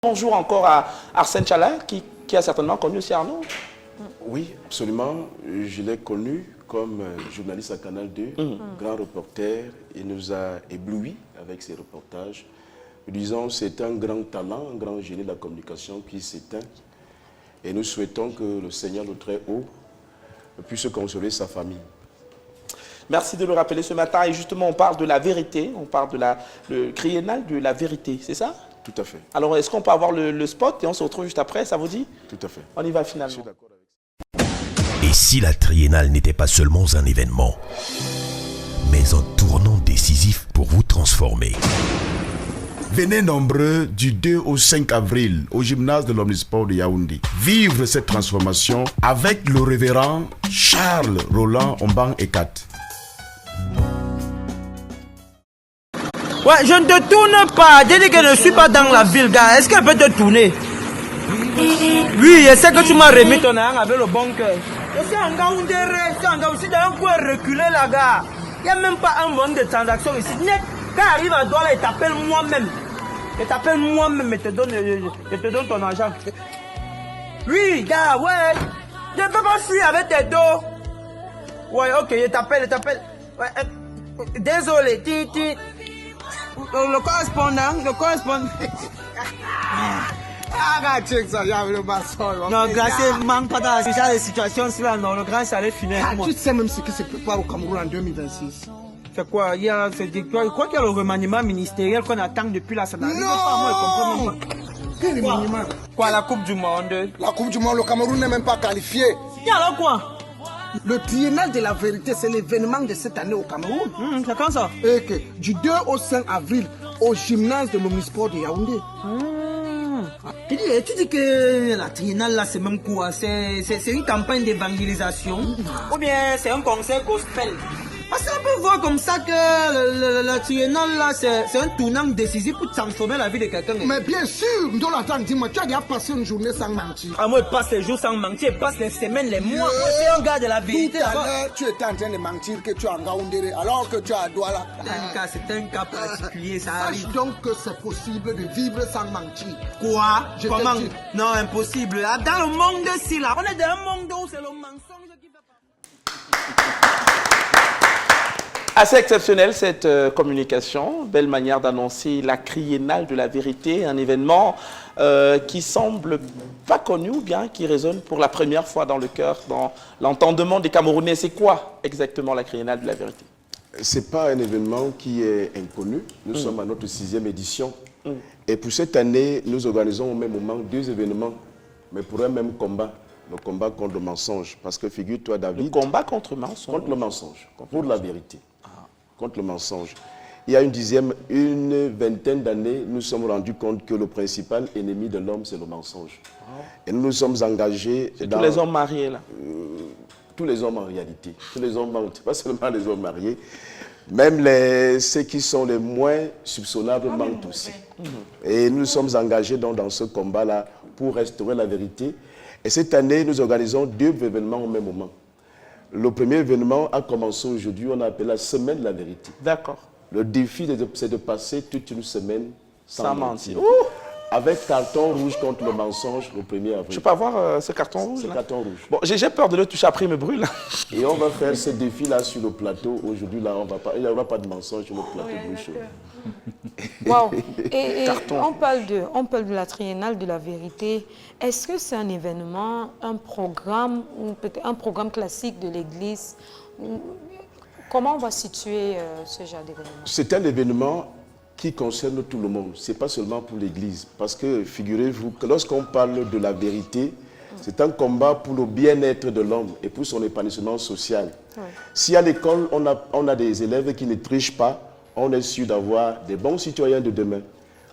Bonjour encore à Arsène Tchala, qui a certainement connu aussi Arnaud. Oui, absolument. Je l'ai connu comme journaliste à Canal 2, grand reporter. Il nous a éblouis avec ses reportages. Disons, c'est un grand talent, un grand génie de la communication qui s'éteint. Et nous souhaitons que le Seigneur, le Très-Haut, puisse consoler sa famille. Merci de le rappeler ce matin. Et justement, on parle de la vérité. On parle de le triennal de la vérité, c'est ça? Tout à fait. Alors, est-ce qu'on peut avoir le spot et on se retrouve juste après, ça vous dit? Tout à fait. On y va finalement. Je suis d'accord avec ça. Et si la triennale n'était pas seulement un événement, mais un tournant décisif pour vous transformer? Venez nombreux du 2 au 5 avril au gymnase de l'Omnisport de Yaoundé. Vivre cette transformation avec le révérend Charles Roland Omban Ekat. Ouais, je ne te tourne pas. J'ai dit que je ne suis pas dans la ville, gars. Est-ce qu'elle peut te tourner? Oui, je sais que tu m'as remis ton argent avec le bon cœur. Je suis en Gaoundé, je suis dans un coin reculé, là, gars. Il n'y a même pas un volume de transaction ici. Net, quand arrive à Douala, il t'appelle moi-même. Je t'appelle moi-même et je te donne ton argent. Oui, gars, ouais. Je ne peux pas fuir avec tes dos. Ouais, ok, je t'appelle. Ouais, désolé, Titi. Le correspondant. Non, Gracien, manque pas dans ce genre de situation, là, non, le grand chalet finir. Tu sais même ce qui se prépare au Cameroun en 2026. C'est quoi? Il y a, je crois qu'il y a le remaniement ministériel qu'on attend depuis la semaine. Non! Quel remaniement? Quoi, la Coupe du Monde? La Coupe du Monde, le Cameroun n'est même pas qualifié. Et alors quoi? Le triennal de la vérité, c'est l'événement de cette année au Cameroun. C'est quand ça? Et que du 2 au 5 avril, au gymnase de l'Omnisport de Yaoundé. Tu dis que la triennale là, c'est même quoi? C'est une campagne d'évangélisation? Ou bien c'est un concert gospel? Parce qu'on peut voir comme ça que la triennale là, c'est un tournant décisif pour transformer la vie de quelqu'un. Mais bien sûr, Ndolatan, dis-moi, tu as déjà passé une journée sans mentir. Ah, moi, je passe les jours sans mentir, je passe les semaines, les mois. Moi, c'est un gars de la vérité. Tout à l'heure, tu étais en train de mentir que tu es en Gaoundéré, alors que tu es à Douala. C'est un cas particulier, ça Sache arrive. donc que c'est possible de vivre sans mentir. Quoi? Je te Comment? dis. Non, impossible. Dans le monde-ci, là, on est dans un monde où c'est le mensonge qui fait pas. Assez exceptionnelle cette communication, belle manière d'annoncer la triennale de la vérité, un événement qui semble pas connu ou bien qui résonne pour la première fois dans le cœur, dans l'entendement des Camerounais. C'est quoi exactement la triennale de la vérité? Ce n'est pas un événement qui est inconnu. Nous sommes à notre 6e édition. Et pour cette année, nous organisons au même moment 2 événements, mais pour un même combat. Le combat contre le mensonge. Parce que figure-toi, David... Le combat contre le mensonge. Contre le mensonge, pour la vérité. Contre le mensonge. Il y a une vingtaine d'années, nous nous sommes rendus compte que le principal ennemi de l'homme, c'est le mensonge. Et nous nous sommes engagés dans... Tous les hommes mariés, là. Tous les hommes en réalité. Tous les hommes, pas seulement les hommes mariés. Même ceux qui sont les moins soupçonnables mentent aussi. Et nous nous sommes engagés dans ce combat-là pour restaurer la vérité. Et cette année, nous organisons 2 événements au même moment. Le premier événement a commencé aujourd'hui, on a appelé la semaine de la vérité. D'accord. Le défi, c'est de passer toute une semaine sans mentir. Avec carton rouge contre le mensonge le 1er avril. Je peux avoir ce carton rouge? Ce là? carton rouge. Bon, j'ai peur de le toucher, après il me brûle. Et on va faire ce défi-là sur le plateau. Aujourd'hui, là, il n'y aura pas de mensonge sur le plateau de Bouchon. Wow. Et on parle de la triennale de la vérité. Est-ce que c'est un événement, un programme, ou peut-être un programme classique de l'Église? Comment on va situer ce genre d'événement? C'est un événement qui concerne tout le monde. Ce n'est pas seulement pour l'Église. Parce que, figurez-vous, que lorsqu'on parle de la vérité, c'est un combat pour le bien-être de l'homme et pour son épanouissement social. Ouais. Si à l'école, on a des élèves qui ne trichent pas, on est sûr d'avoir des bons citoyens de demain.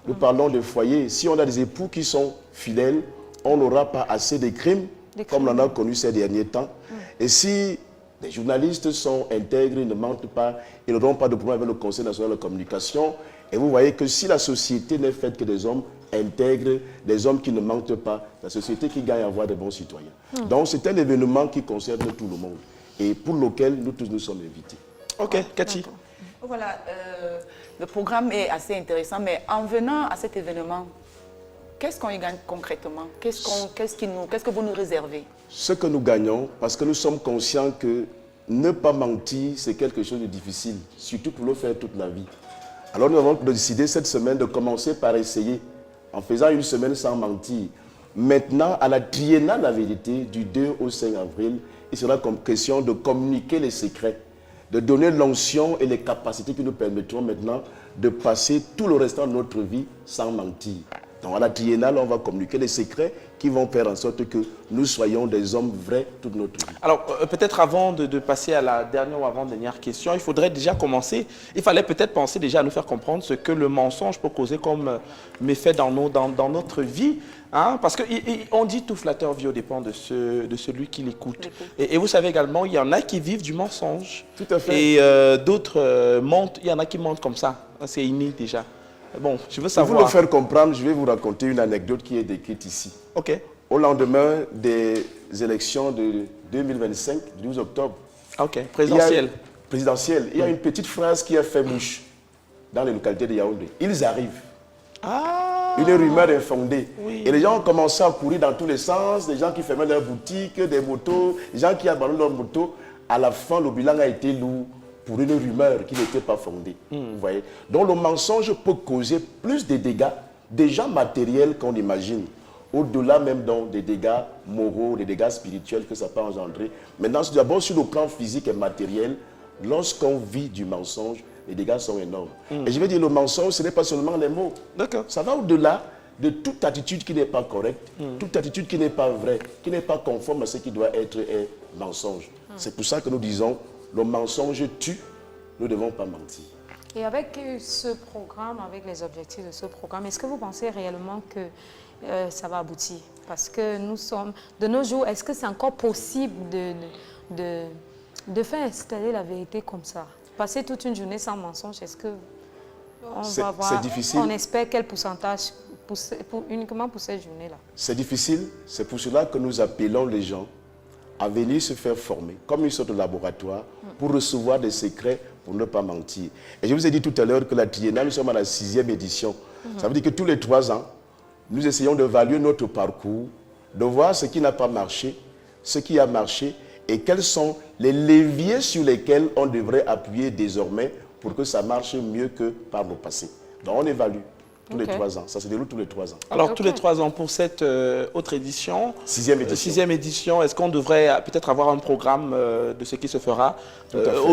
Nous parlons de foyers. Si on a des époux qui sont fidèles, on n'aura pas assez de crimes, comme on en a connu ces derniers temps. Et si les journalistes sont intègres, ils ne mentent pas, ils n'auront pas de problème avec le Conseil national de communication. Et vous voyez que si la société n'est faite que des hommes intègres, des hommes qui ne mentent pas, la société qui gagne à avoir des bons citoyens. Donc c'est un événement qui concerne tout le monde et pour lequel nous tous nous sommes invités. Ok, Cathy. Voilà, le programme est assez intéressant, mais en venant à cet événement, qu'est-ce qu'on y gagne concrètement? Qu'est-ce que vous nous réservez? Ce que nous gagnons, parce que nous sommes conscients que ne pas mentir, c'est quelque chose de difficile, surtout pour le faire toute la vie. Alors nous avons décidé cette semaine de commencer par essayer, en faisant une semaine sans mentir. Maintenant, à la triennale de la vérité, du 2 au 5 avril, il sera comme question de communiquer les secrets, de donner l'onction et les capacités qui nous permettront maintenant de passer tout le restant de notre vie sans mentir. Donc à la triennale, on va communiquer les secrets qui vont faire en sorte que nous soyons des hommes vrais toute notre vie. Alors, peut-être avant de passer à la dernière ou avant-dernière question, il faudrait déjà commencer, il fallait peut-être penser déjà à nous faire comprendre ce que le mensonge peut causer comme méfait dans notre vie. Hein, parce qu'on dit tout flatteur vit aux dépens de celui qui l'écoute. Et vous savez également, il y en a qui vivent du mensonge. Tout à fait. Et d'autres mentent, il y en a qui mentent comme ça. C'est inné déjà. Bon, je veux savoir. Pour vous le faire comprendre, je vais vous raconter une anecdote qui est décrite ici. Ok. Au lendemain des élections de 2025, 12 octobre. Ok, présidentielle. Il y a une petite phrase qui a fait mouche dans les localités de Yaoundé. Ils arrivent. Ah. Une rumeur infondée. Oui. Et les gens ont commencé à courir dans tous les sens, des gens qui fermaient leurs boutiques, des motos, des gens qui abandonnent leurs motos. À la fin, le bilan a été lourd pour une rumeur qui n'était pas fondée. Vous voyez? Donc le mensonge peut causer plus de dégâts, déjà matériels qu'on imagine, au-delà même donc des dégâts moraux, des dégâts spirituels que ça peut engendrer. Maintenant, d'abord sur le plan physique et matériel, lorsqu'on vit du mensonge, les dégâts sont énormes. Et je vais dire, le mensonge, ce n'est pas seulement les mots. D'accord. Ça va au-delà de toute attitude qui n'est pas correcte, toute attitude qui n'est pas vraie, qui n'est pas conforme à ce qui doit être un mensonge. C'est pour ça que nous disons, le mensonge tue, nous ne devons pas mentir. Et avec ce programme, avec les objectifs de ce programme, est-ce que vous pensez réellement que ça va aboutir? Parce que nous sommes, de nos jours, est-ce que c'est encore possible de faire installer la vérité comme ça? Passer toute une journée sans mensonge, est-ce que on va voir, c'est difficile. On espère quel pourcentage uniquement pour cette journée-là? C'est difficile, c'est pour cela que nous appelons les gens à venir se faire former, comme une sorte de laboratoire, pour recevoir des secrets, pour ne pas mentir. Et je vous ai dit tout à l'heure que la triennale, nous sommes à la 6e édition. Ça veut dire que tous les 3 ans, nous essayons d'évaluer notre parcours, de voir ce qui n'a pas marché, ce qui a marché, et quels sont les leviers sur lesquels on devrait appuyer désormais pour que ça marche mieux que par le passé. Donc on évalue. Tous les 3 ans. Ça se déroule tous les 3 ans. Alors, tous les 3 ans, pour cette autre édition, 6e édition. 6e édition, est-ce qu'on devrait peut-être avoir un programme de ce qui se fera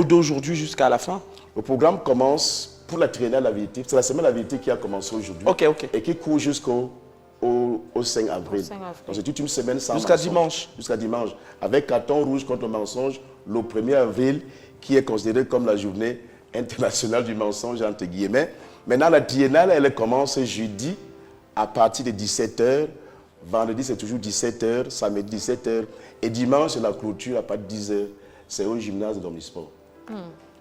d'aujourd'hui jusqu'à la fin? Le programme commence pour la triennale de la vérité. C'est la semaine de la vérité qui a commencé aujourd'hui. Ok. Et qui court jusqu'au 5 avril. Donc c'est toute une semaine sans jusqu'à mensonge. dimanche. Jusqu'à dimanche. Avec carton rouge contre le mensonge, le 1er avril, qui est considéré comme la journée internationale du mensonge, entre guillemets. Maintenant, la triennale, elle commence jeudi à partir de 17h. Vendredi, c'est toujours 17h. Samedi, 17h. Et dimanche, c'est la clôture à partir de 10h. C'est au gymnase de l'Omnisport.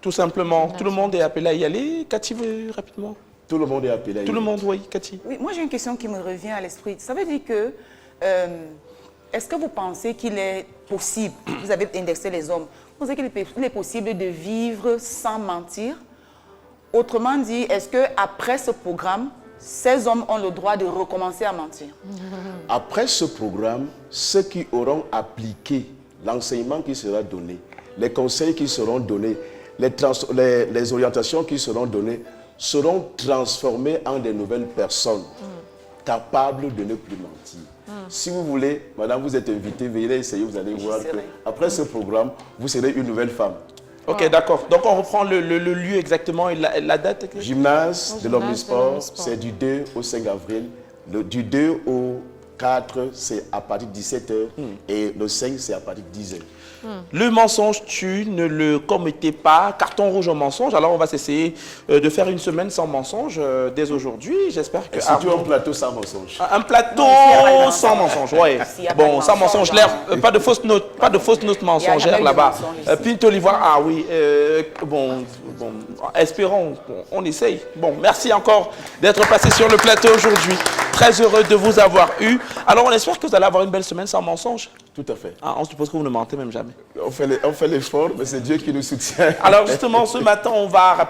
Tout simplement. Tout le monde est appelé à y aller. Cathy, rapidement. Tout le monde est appelé à y aller. Tout le monde, oui, Cathy. Oui, moi, j'ai une question qui me revient à l'esprit. Ça veut dire que, est-ce que vous pensez qu'il est possible, vous avez indexé les hommes, vous pensez qu'il est possible de vivre sans mentir? Autrement dit, est-ce qu'après ce programme, ces hommes ont le droit de recommencer à mentir? Après ce programme, ceux qui auront appliqué l'enseignement qui sera donné, les conseils qui seront donnés, les orientations qui seront données, seront transformés en des nouvelles personnes capables de ne plus mentir. Si vous voulez, madame, vous êtes invitée, veuillez essayer, vous allez voir qu'après ce programme, vous serez une nouvelle femme. Ok, d'accord. Donc on reprend le lieu exactement et la date. Gymnase de l'Omnisport, c'est du 2 au 5 avril. Du 2 au 4, c'est à partir de 17h. Et le 5, c'est à partir de 10h. Le mensonge tue, ne le commettez pas. Carton rouge au mensonge. Alors on va s'essayer de faire une semaine sans mensonge dès aujourd'hui. J'espère que... Surtout un plateau sans mensonge. Un plateau sans mensonge, oui. Bon, sans mensonge, pas de fausses notes mensongères là-bas. Pinto l'ivoire, ah oui. Bon, espérons, on essaye. Bon, merci encore d'être passé sur le plateau aujourd'hui. Très heureux de vous avoir eu. Alors on espère que vous allez avoir une belle semaine sans mensonge. Tout à fait. Ah, on suppose que vous ne mentez même jamais. On fait l'effort, mais c'est Dieu qui nous soutient. Alors justement, ce matin, on va rapidement